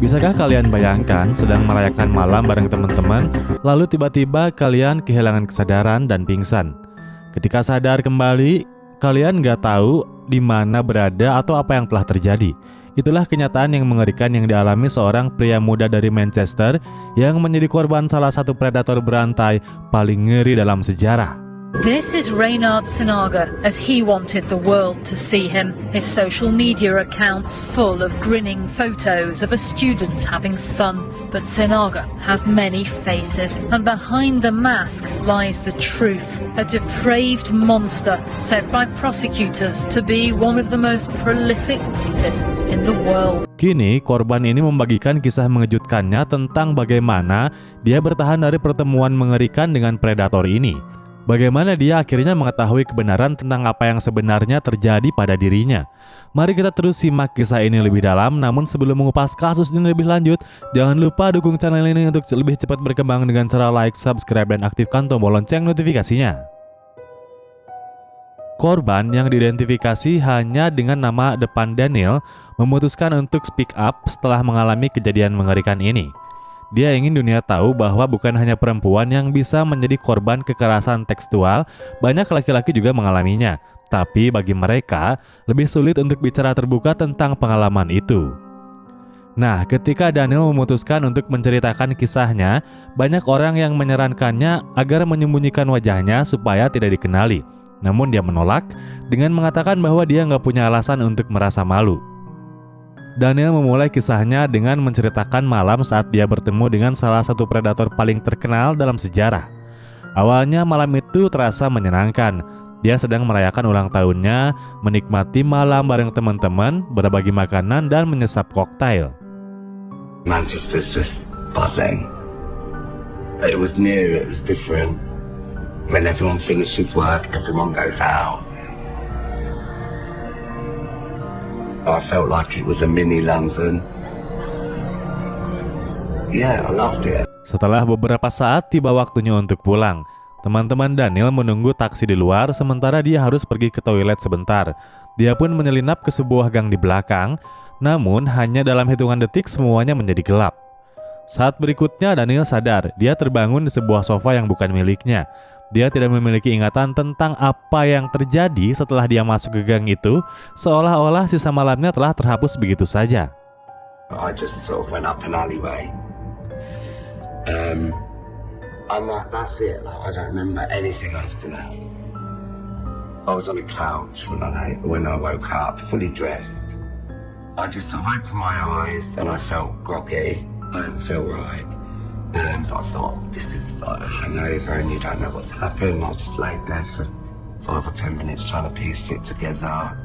Bisakah kalian bayangkan sedang merayakan malam bareng teman-teman, lalu tiba-tiba kalian kehilangan kesadaran dan pingsan? Ketika sadar kembali, kalian nggak tahu di mana berada atau apa yang telah terjadi. Itulah kenyataan yang mengerikan yang dialami seorang pria muda dari Manchester yang menjadi korban salah satu predator berantai paling ngeri dalam sejarah. This is Reynard Sinaga as he wanted the world to see him. His social media accounts full of grinning photos of a student having fun. But Sinaga has many faces, and behind the mask lies the truth. A depraved monster said by prosecutors to be one of the most prolific rapists in the world. Kini, korban ini membagikan kisah mengejutkannya tentang bagaimana dia bertahan dari pertemuan mengerikan dengan predator ini. Bagaimana dia akhirnya mengetahui kebenaran tentang apa yang sebenarnya terjadi pada dirinya. Mari kita terus simak kisah ini lebih dalam. Namun sebelum mengupas kasus ini lebih lanjut, jangan lupa dukung channel ini untuk lebih cepat berkembang dengan cara like, subscribe, dan aktifkan tombol lonceng notifikasinya. Korban yang diidentifikasi hanya dengan nama depan Daniel memutuskan untuk speak up setelah mengalami kejadian mengerikan ini. Dia ingin dunia tahu bahwa bukan hanya perempuan yang bisa menjadi korban kekerasan tekstual, banyak laki-laki juga mengalaminya. Tapi bagi mereka, lebih sulit untuk bicara terbuka tentang pengalaman itu. Nah, ketika Daniel memutuskan untuk menceritakan kisahnya, banyak orang yang menyarankannya agar menyembunyikan wajahnya supaya tidak dikenali. Namun dia menolak dengan mengatakan bahwa dia nggak punya alasan untuk merasa malu. Daniel memulai kisahnya dengan menceritakan malam saat dia bertemu dengan salah satu predator paling terkenal dalam sejarah. Awalnya malam itu terasa menyenangkan. Dia sedang merayakan ulang tahunnya, menikmati malam bareng teman-teman, berbagi makanan, dan menyesap koktail. Manchester's just buzzing. It was new, it was different. When everyone finishes work, everyone goes out. I felt like it was a mini London. Yeah, I loved it. Setelah beberapa saat tiba waktunya untuk pulang. Teman-teman Daniel menunggu taksi di luar sementara dia harus pergi ke toilet sebentar. Dia pun menyelinap ke sebuah gang di belakang, namun hanya dalam hitungan detik semuanya menjadi gelap. Saat berikutnya Daniel sadar, dia terbangun di sebuah sofa yang bukan miliknya. Dia tidak memiliki ingatan tentang apa yang terjadi setelah dia masuk ke gang itu, seolah-olah sisa malamnya telah terhapus begitu saja. I just sort of went up an alleyway. And that's it. Like, I don't remember anything after that. I was on a couch when I woke up, fully dressed. I just sort of opened my eyes and I felt groggy. I didn't feel right. But I thought, this is like a hangover and you don't know what's happened. I just laid there for 5 or 10 minutes trying to piece it together.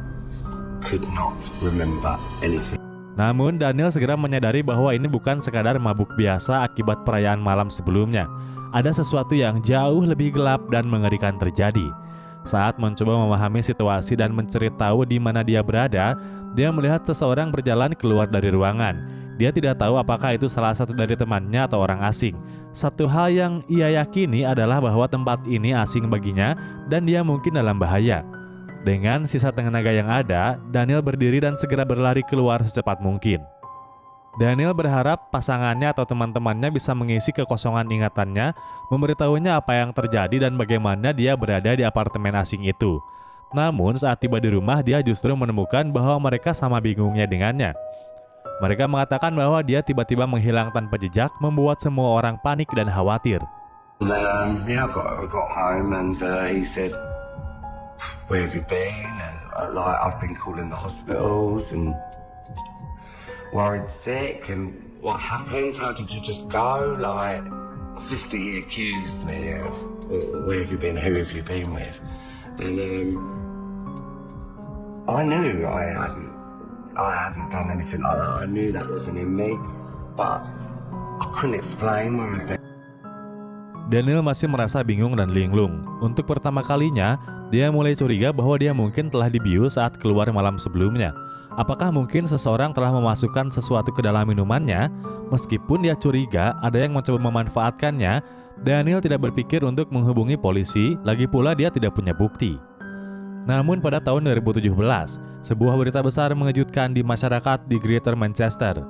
Could not remember anything. Namun Daniel segera menyadari bahwa ini bukan sekadar mabuk biasa akibat perayaan malam sebelumnya. Ada sesuatu yang jauh lebih gelap dan mengerikan terjadi. Saat mencoba memahami situasi dan mencari tahu di mana dia berada, dia melihat seseorang berjalan keluar dari ruangan. Dia tidak tahu apakah itu salah satu dari temannya atau orang asing. Satu hal yang ia yakini adalah bahwa tempat ini asing baginya dan dia mungkin dalam bahaya. Dengan sisa tenaga yang ada, Daniel berdiri dan segera berlari keluar secepat mungkin. Daniel berharap pasangannya atau teman-temannya bisa mengisi kekosongan ingatannya, memberitahunya apa yang terjadi dan bagaimana dia berada di apartemen asing itu. Namun saat tiba di rumah, dia justru menemukan bahwa mereka sama bingungnya dengannya. Mereka mengatakan bahwa dia tiba-tiba menghilang tanpa jejak, membuat semua orang panik dan khawatir. And then, I got home and he said, "Where have you been?" And I've been calling the hospitals and worried sick. And what happened? How did you just go? Like, obviously he accused me of where have you been? Who have you been with? And I knew I hadn't done anything like that. I knew that wasn't in me, but I couldn't explain where I'd been. Daniel masih merasa bingung dan linglung. Untuk pertama kalinya, dia mulai curiga bahwa dia mungkin telah dibius saat keluar malam sebelumnya. Apakah mungkin seseorang telah memasukkan sesuatu ke dalam minumannya? Meskipun dia curiga ada yang mencoba memanfaatkannya, Daniel tidak berpikir untuk menghubungi polisi, lagi pula dia tidak punya bukti. Namun pada tahun 2017, sebuah berita besar mengejutkan di masyarakat di Greater Manchester.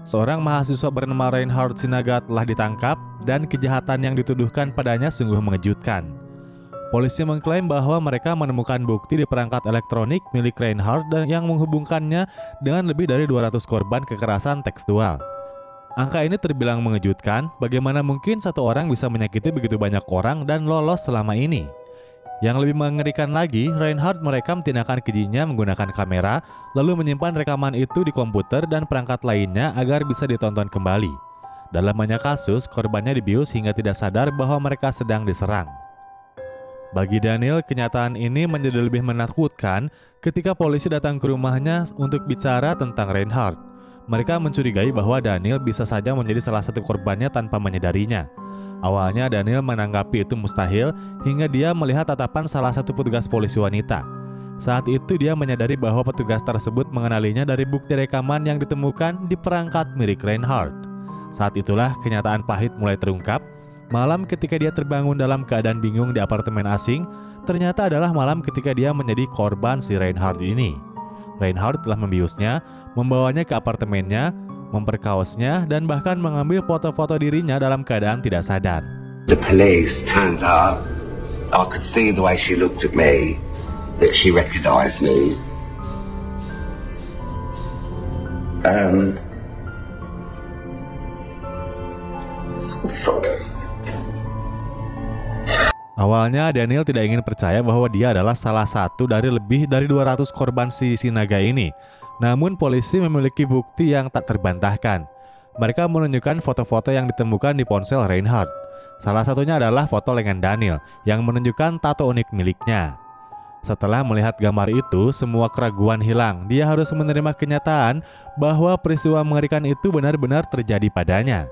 Seorang mahasiswa bernama Reinhard Sinaga telah ditangkap dan kejahatan yang dituduhkan padanya sungguh mengejutkan. Polisi mengklaim bahwa mereka menemukan bukti di perangkat elektronik milik Reinhard dan yang menghubungkannya dengan lebih dari 200 korban kekerasan tekstual. Angka ini terbilang mengejutkan, bagaimana mungkin satu orang bisa menyakiti begitu banyak orang dan lolos selama ini. Yang lebih mengerikan lagi, Reinhard merekam tindakan kejinya menggunakan kamera, lalu menyimpan rekaman itu di komputer dan perangkat lainnya agar bisa ditonton kembali. Dalam banyak kasus, korbannya dibius hingga tidak sadar bahwa mereka sedang diserang. Bagi Daniel, kenyataan ini menjadi lebih menakutkan ketika polisi datang ke rumahnya untuk bicara tentang Reinhard. Mereka mencurigai bahwa Daniel bisa saja menjadi salah satu korbannya tanpa menyadarinya. Awalnya Daniel menanggapi itu mustahil hingga dia melihat tatapan salah satu petugas polisi wanita. Saat itu dia menyadari bahwa petugas tersebut mengenalinya dari bukti rekaman yang ditemukan di perangkat milik Reinhard. Saat itulah kenyataan pahit mulai terungkap. Malam ketika dia terbangun dalam keadaan bingung di apartemen asing, ternyata adalah malam ketika dia menjadi korban si Reinhard ini. Reinhard telah membiusnya, membawanya ke apartemennya, memperkaosnya, dan bahkan mengambil foto-foto dirinya dalam keadaan tidak sadar. The police turned up. I could see the way she looked at me, that she recognised me. Sorry. Awalnya Daniel tidak ingin percaya bahwa dia adalah salah satu dari lebih dari 200 korban si Sinaga ini. Namun polisi memiliki bukti yang tak terbantahkan. Mereka menunjukkan foto-foto yang ditemukan di ponsel Reinhard. Salah satunya adalah foto lengan Daniel yang menunjukkan tato unik miliknya. Setelah melihat gambar itu, semua keraguan hilang. Dia harus menerima kenyataan bahwa peristiwa mengerikan itu benar-benar terjadi padanya.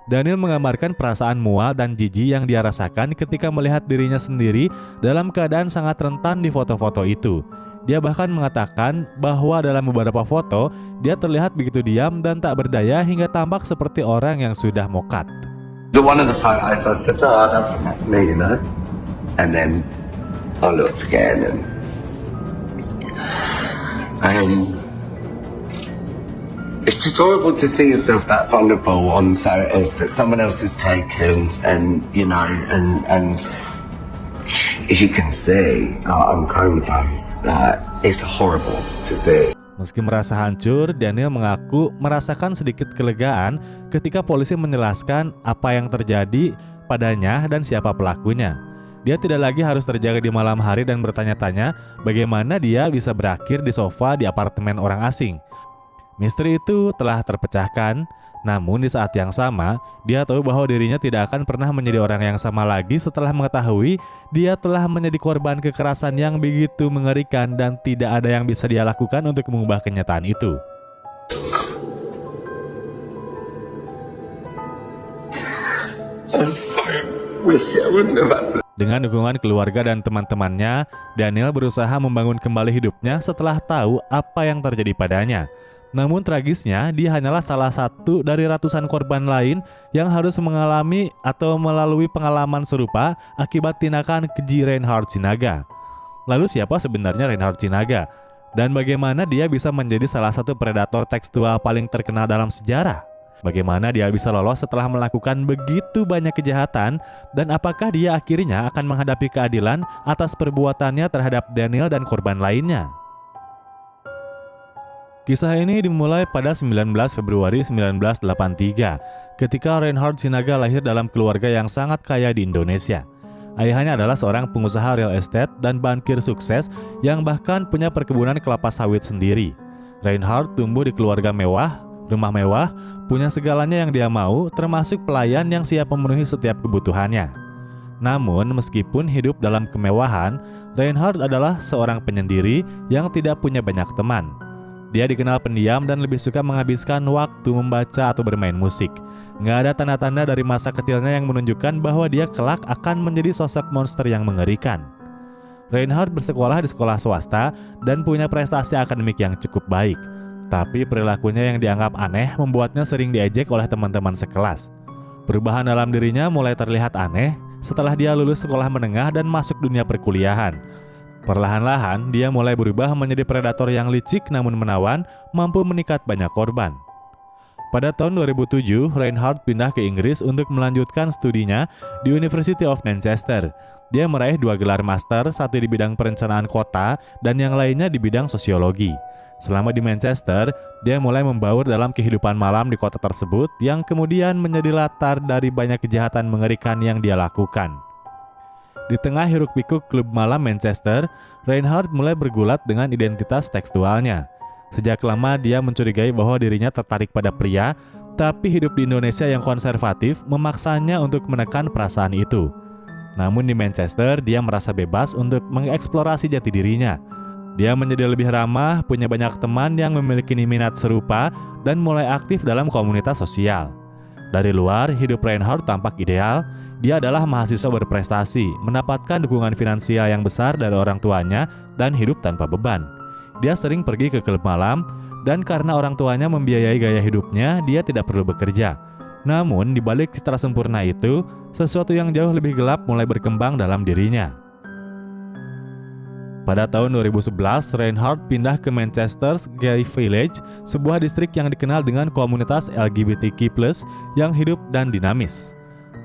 Daniel menggambarkan perasaan mual dan jijik yang dia rasakan ketika melihat dirinya sendiri dalam keadaan sangat rentan di foto-foto itu. Dia bahkan mengatakan bahwa dalam beberapa foto, dia terlihat begitu diam dan tak berdaya hingga tampak seperti orang yang sudah mokat. So one of the photos I said, I don't think that's me, you know. And then I looked again and it's just horrible to see yourself that vulnerable on photos that someone else has taken, and you know, and you can see I'm comatose. It's horrible to see. Meski merasa hancur, Daniel mengaku merasakan sedikit kelegaan ketika polisi menjelaskan apa yang terjadi padanya dan siapa pelakunya. Dia tidak lagi harus terjaga di malam hari dan bertanya-tanya bagaimana dia bisa berakhir di sofa di apartemen orang asing. Misteri itu telah terpecahkan, namun di saat yang sama, dia tahu bahwa dirinya tidak akan pernah menjadi orang yang sama lagi setelah mengetahui dia telah menjadi korban kekerasan yang begitu mengerikan dan tidak ada yang bisa dia lakukan untuk mengubah kenyataan itu. I so wish I wouldn't have happened. Dengan dukungan keluarga dan teman-temannya, Daniel berusaha membangun kembali hidupnya setelah tahu apa yang terjadi padanya. Namun tragisnya, dia hanyalah salah satu dari ratusan korban lain yang harus mengalami atau melalui pengalaman serupa akibat tindakan keji Reinhard Sinaga. Lalu siapa sebenarnya Reinhard Sinaga? Dan bagaimana dia bisa menjadi salah satu predator tekstual paling terkenal dalam sejarah? Bagaimana dia bisa lolos setelah melakukan begitu banyak kejahatan? Dan apakah dia akhirnya akan menghadapi keadilan atas perbuatannya terhadap Daniel dan korban lainnya? Kisah ini dimulai pada 19 Februari 1983 ketika Reinhard Sinaga lahir dalam keluarga yang sangat kaya di Indonesia. Ayahnya adalah seorang pengusaha real estate dan bankir sukses yang bahkan punya perkebunan kelapa sawit sendiri. Reinhard tumbuh di keluarga mewah, rumah mewah, punya segalanya yang dia mau, termasuk pelayan yang siap memenuhi setiap kebutuhannya. Namun meskipun hidup dalam kemewahan, Reinhard adalah seorang penyendiri yang tidak punya banyak teman. Dia dikenal pendiam dan lebih suka menghabiskan waktu membaca atau bermain musik. Nggak ada tanda-tanda dari masa kecilnya yang menunjukkan bahwa dia kelak akan menjadi sosok monster yang mengerikan. Reinhard bersekolah di sekolah swasta dan punya prestasi akademik yang cukup baik. Tapi perilakunya yang dianggap aneh membuatnya sering diejek oleh teman-teman sekelas. Perubahan dalam dirinya mulai terlihat aneh setelah dia lulus sekolah menengah dan masuk dunia perkuliahan. Perlahan-lahan, dia mulai berubah menjadi predator yang licik namun menawan, mampu menikat banyak korban. Pada tahun 2007, Reinhardt pindah ke Inggris untuk melanjutkan studinya di University of Manchester. Dia meraih 2 gelar master, satu di bidang perencanaan kota dan yang lainnya di bidang sosiologi. Selama di Manchester, dia mulai membaur dalam kehidupan malam di kota tersebut yang kemudian menjadi latar dari banyak kejahatan mengerikan yang dia lakukan. Di tengah hiruk-pikuk klub malam Manchester, Reinhardt mulai bergulat dengan identitas tekstualnya. Sejak lama dia mencurigai bahwa dirinya tertarik pada pria, tapi hidup di Indonesia yang konservatif memaksanya untuk menekan perasaan itu. Namun di Manchester, dia merasa bebas untuk mengeksplorasi jati dirinya. Dia menjadi lebih ramah, punya banyak teman yang memiliki minat serupa, dan mulai aktif dalam komunitas sosial. Dari luar, hidup Reinhardt tampak ideal. Dia adalah mahasiswa berprestasi, mendapatkan dukungan finansial yang besar dari orang tuanya, dan hidup tanpa beban. Dia sering pergi ke klub malam, dan karena orang tuanya membiayai gaya hidupnya, dia tidak perlu bekerja. Namun, di balik citra sempurna itu, sesuatu yang jauh lebih gelap mulai berkembang dalam dirinya. Pada tahun 2011, Reinhardt pindah ke Manchester's Gay Village, sebuah distrik yang dikenal dengan komunitas LGBTQ+ yang hidup dan dinamis.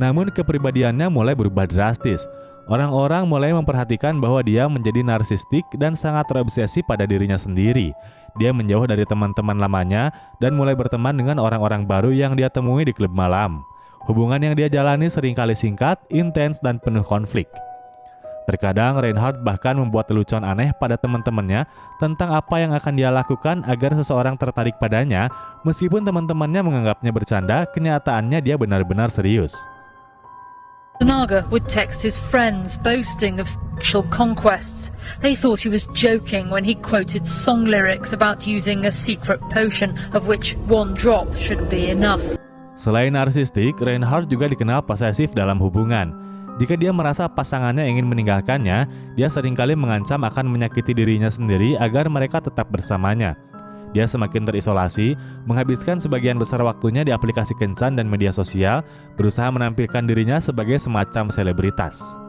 Namun, kepribadiannya mulai berubah drastis. Orang-orang mulai memperhatikan bahwa dia menjadi narsistik dan sangat terobsesi pada dirinya sendiri. Dia menjauh dari teman-teman lamanya dan mulai berteman dengan orang-orang baru yang dia temui di klub malam. Hubungan yang dia jalani seringkali singkat, intens, dan penuh konflik. Terkadang Reinhardt bahkan membuat lelucon aneh pada teman-temannya tentang apa yang akan dia lakukan agar seseorang tertarik padanya, meskipun teman-temannya menganggapnya bercanda, kenyataannya dia benar-benar serius. Tsunaga would text his friends boasting of sexual conquests. They thought he was joking when he quoted song lyrics about using a secret potion of which 1 drop should be enough. Selain narsistik, Reinhardt juga dikenal posesif dalam hubungan. Jika dia merasa pasangannya ingin meninggalkannya, dia seringkali mengancam akan menyakiti dirinya sendiri agar mereka tetap bersamanya. Dia semakin terisolasi, menghabiskan sebagian besar waktunya di aplikasi kencan dan media sosial, berusaha menampilkan dirinya sebagai semacam selebritas.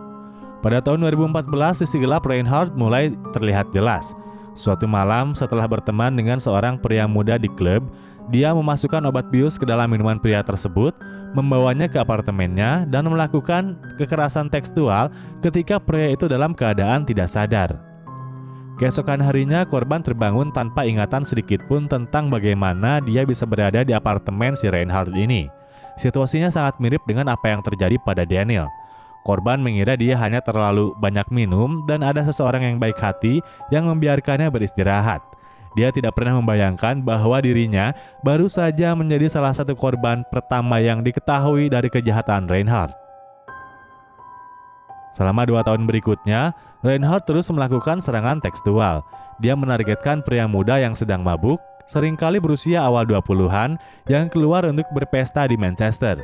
Pada tahun 2014, sisi gelap Reinhardt mulai terlihat jelas. Suatu malam, setelah berteman dengan seorang pria muda di klub, dia memasukkan obat bius ke dalam minuman pria tersebut, membawanya ke apartemennya, dan melakukan kekerasan tekstual ketika pria itu dalam keadaan tidak sadar. Keesokan harinya, korban terbangun tanpa ingatan sedikit pun tentang bagaimana dia bisa berada di apartemen si Reinhardt ini. Situasinya sangat mirip dengan apa yang terjadi pada Daniel. Korban mengira dia hanya terlalu banyak minum dan ada seseorang yang baik hati yang membiarkannya beristirahat. Dia tidak pernah membayangkan bahwa dirinya baru saja menjadi salah satu korban pertama yang diketahui dari kejahatan Reinhardt. Selama 2 tahun berikutnya, Reinhardt terus melakukan serangan tekstual. Dia menargetkan pria muda yang sedang mabuk, seringkali berusia awal 20-an, yang keluar untuk berpesta di Manchester.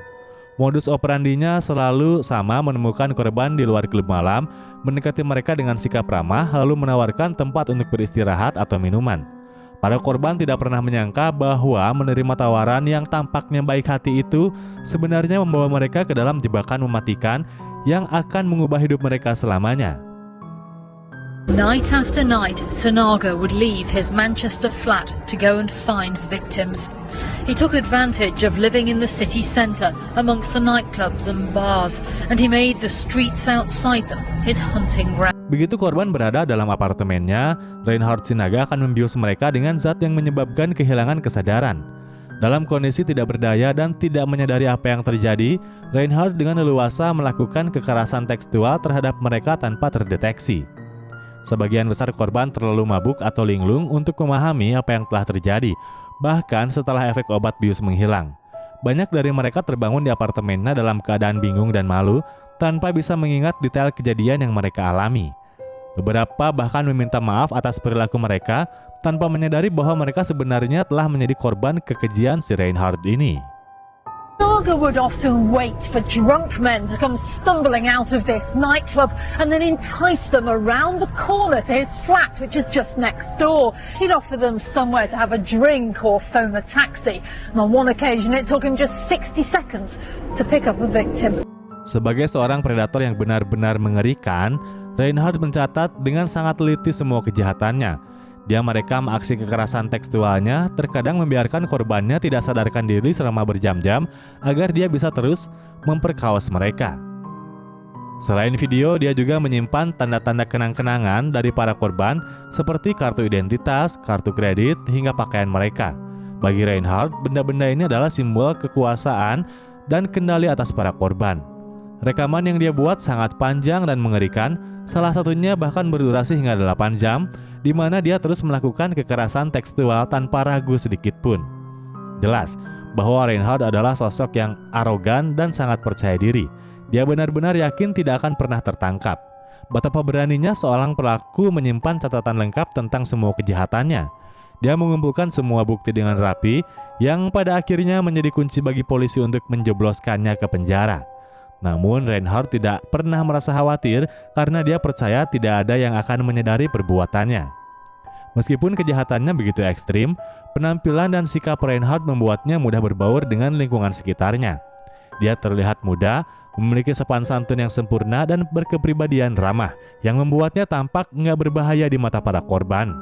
Modus operandinya selalu sama, menemukan korban di luar klub malam, mendekati mereka dengan sikap ramah, lalu menawarkan tempat untuk beristirahat atau minuman. Para korban tidak pernah menyangka bahwa menerima tawaran yang tampaknya baik hati itu sebenarnya membawa mereka ke dalam jebakan mematikan yang akan mengubah hidup mereka selamanya. Night after night, Tsunaga would leave his Manchester flat to go and find victims. He took advantage of living in the city centre amongst the nightclubs and bars, and he made the streets outside them his hunting ground. Begitu korban berada dalam apartemennya, Reinhardt Tsunaga akan membius mereka dengan zat yang menyebabkan kehilangan kesadaran. Dalam kondisi tidak berdaya dan tidak menyadari apa yang terjadi, Reinhardt dengan leluasa melakukan kekerasan tekstual terhadap mereka tanpa terdeteksi. Sebagian besar korban terlalu mabuk atau linglung untuk memahami apa yang telah terjadi, bahkan setelah efek obat bius menghilang. Banyak dari mereka terbangun di apartemennya dalam keadaan bingung dan malu, tanpa bisa mengingat detail kejadian yang mereka alami. Beberapa bahkan meminta maaf atas perilaku mereka, tanpa menyadari bahwa mereka sebenarnya telah menjadi korban kekejian si Reinhardt ini. Tsunaga would often wait for drunk men to come stumbling out of this nightclub and then entice them around the corner to his flat, which is just next door. He'd offer them somewhere to have a drink or phone a taxi. And on one occasion, it took him just 60 seconds to pick up a victim. Sebagai seorang predator yang benar-benar mengerikan, Reinhardt mencatat dengan sangat teliti semua kejahatannya. Dia merekam aksi kekerasan tekstualnya, terkadang membiarkan korbannya tidak sadarkan diri selama berjam-jam agar dia bisa terus memperkaos mereka. Selain video, dia juga menyimpan tanda-tanda kenang-kenangan dari para korban seperti kartu identitas, kartu kredit, hingga pakaian mereka. Bagi Reinhardt, benda-benda ini adalah simbol kekuasaan dan kendali atas para korban. Rekaman yang dia buat sangat panjang dan mengerikan, salah satunya bahkan berdurasi hingga 8 jam, di mana dia terus melakukan kekerasan tekstual tanpa ragu sedikit pun. Jelas bahwa Reinhardt adalah sosok yang arogan dan sangat percaya diri. Dia benar-benar yakin tidak akan pernah tertangkap. Betapa beraninya seorang pelaku menyimpan catatan lengkap tentang semua kejahatannya. Dia mengumpulkan semua bukti dengan rapi, yang pada akhirnya menjadi kunci bagi polisi untuk menjebloskannya ke penjara. Namun Reinhardt tidak pernah merasa khawatir karena dia percaya tidak ada yang akan menyadari perbuatannya. Meskipun kejahatannya begitu ekstrim, penampilan dan sikap Reinhardt membuatnya mudah berbaur dengan lingkungan sekitarnya. Dia terlihat muda, memiliki sopan santun yang sempurna dan berkepribadian ramah yang membuatnya tampak nggak berbahaya di mata para korban.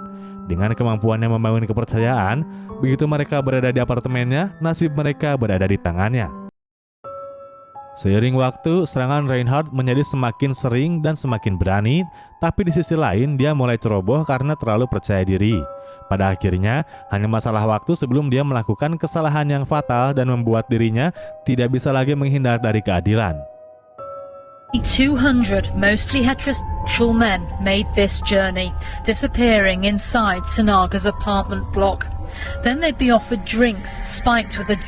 Dengan kemampuannya membangun kepercayaan, begitu mereka berada di apartemennya, nasib mereka berada di tangannya. Seiring waktu, serangan Reinhardt menjadi semakin sering dan semakin berani, tapi di sisi lain dia mulai ceroboh karena terlalu percaya diri. Pada akhirnya, hanya masalah waktu sebelum dia melakukan kesalahan yang fatal dan membuat dirinya tidak bisa lagi menghindar dari keadilan. 200 mostly heterosexual men made this journey, disappearing inside Sinaga's apartment block. Then they'd be offered drinks spiked with a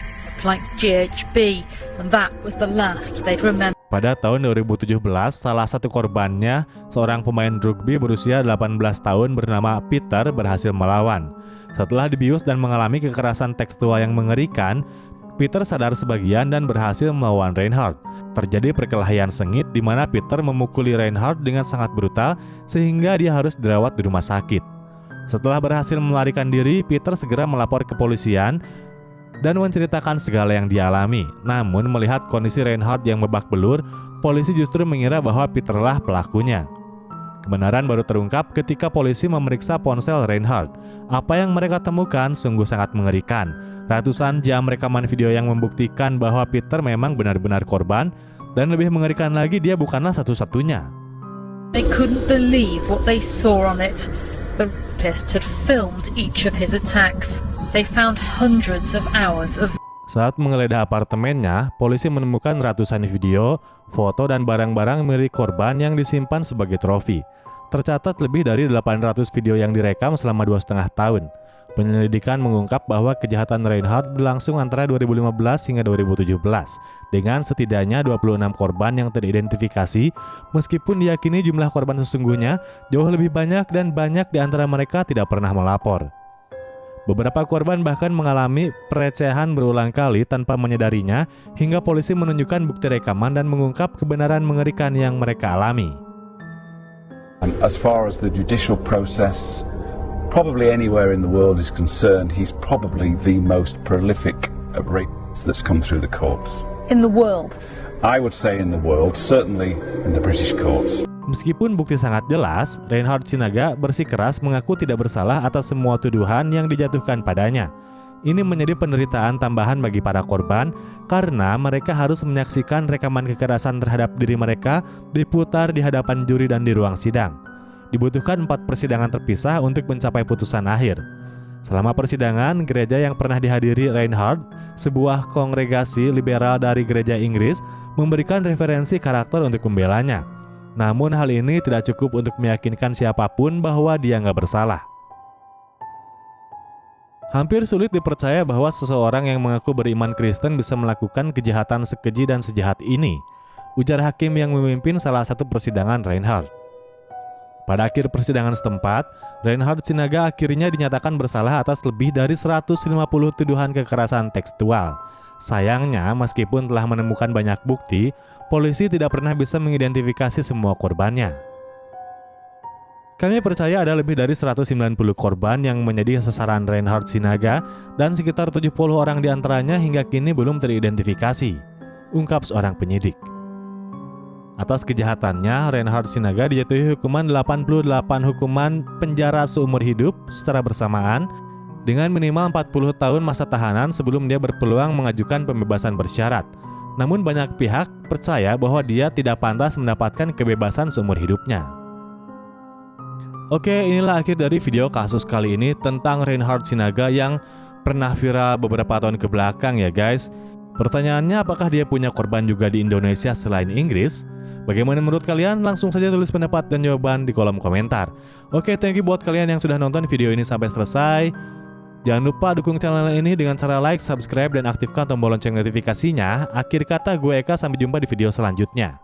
like GHB, and that was the last they'd remember. Pada tahun 2017, salah satu korbannya, seorang pemain rugby berusia 18 tahun bernama Peter, berhasil melawan. Setelah dibius dan mengalami kekerasan tekstual yang mengerikan, Peter sadar sebagian dan berhasil melawan Reinhardt. Terjadi perkelahian sengit di mana Peter memukuli Reinhardt dengan sangat brutal sehingga dia harus dirawat di rumah sakit. Setelah berhasil melarikan diri, Peter segera melapor ke kepolisian dan menceritakan segala yang dialami. Namun melihat kondisi Reinhardt yang babak belur, polisi justru mengira bahwa Peterlah pelakunya. Kebenaran baru terungkap ketika polisi memeriksa ponsel Reinhardt. Apa yang mereka temukan sungguh sangat mengerikan. Ratusan jam rekaman video yang membuktikan bahwa Peter memang benar-benar korban, dan lebih mengerikan lagi, dia bukanlah satu-satunya. They couldn't believe what they saw on it. The rapist had filmed each of his attacks. They found hundreds of hours of. Saat menggeledah apartemennya, polisi menemukan ratusan video, foto, dan barang-barang milik korban yang disimpan sebagai trofi. Tercatat lebih dari 800 video yang direkam selama 2,5 tahun. Penyelidikan mengungkap bahwa kejahatan Reinhardt berlangsung antara 2015 hingga 2017, dengan setidaknya 26 korban yang teridentifikasi, meskipun diyakini jumlah korban sesungguhnya jauh lebih banyak dan banyak di antara mereka tidak pernah melapor. Beberapa korban bahkan mengalami pelecehan berulang kali tanpa menyadarinya, hingga polisi menunjukkan bukti rekaman dan mengungkap kebenaran mengerikan yang mereka alami. As far as the judicial process, probably anywhere in the world is concerned, he's probably the most prolific rapist that's come through the courts. In the world? I would say in the world, certainly in the British courts. Meskipun bukti sangat jelas, Reinhardt Sinaga bersikeras mengaku tidak bersalah atas semua tuduhan yang dijatuhkan padanya. Ini menjadi penderitaan tambahan bagi para korban karena mereka harus menyaksikan rekaman kekerasan terhadap diri mereka diputar di hadapan juri dan di ruang sidang. Dibutuhkan 4 persidangan terpisah untuk mencapai putusan akhir. Selama persidangan, gereja yang pernah dihadiri Reinhardt, sebuah kongregasi liberal dari gereja Inggris, memberikan referensi karakter untuk membelanya. Namun hal ini tidak cukup untuk meyakinkan siapapun bahwa dia nggak bersalah. Hampir sulit dipercaya bahwa seseorang yang mengaku beriman Kristen bisa melakukan kejahatan sekeji dan sejahat ini, ujar hakim yang memimpin salah satu persidangan Reinhardt. Pada akhir persidangan setempat, Reinhardt Sinaga akhirnya dinyatakan bersalah atas lebih dari 150 tuduhan kekerasan tekstual. Sayangnya, meskipun telah menemukan banyak bukti, polisi tidak pernah bisa mengidentifikasi semua korbannya. Kami percaya ada lebih dari 190 korban yang menjadi sasaran Reinhardt Sinaga dan sekitar 70 orang diantaranya hingga kini belum teridentifikasi, ungkap seorang penyidik. Atas kejahatannya, Reinhard Sinaga dijatuhi hukuman 88 hukuman penjara seumur hidup secara bersamaan dengan minimal 40 tahun masa tahanan sebelum dia berpeluang mengajukan pembebasan bersyarat. Namun banyak pihak percaya bahwa dia tidak pantas mendapatkan kebebasan seumur hidupnya. Oke, inilah akhir dari video kasus kali ini tentang Reinhard Sinaga yang pernah viral beberapa tahun ke belakang ya guys. Pertanyaannya, apakah dia punya korban juga di Indonesia selain Inggris? Bagaimana menurut kalian? Langsung saja tulis pendapat dan jawaban di kolom komentar. Oke, thank you buat kalian yang sudah nonton video ini sampai selesai. Jangan lupa dukung channel ini dengan cara like, subscribe, dan aktifkan tombol lonceng notifikasinya. Akhir kata, gue Eka, sampai jumpa di video selanjutnya.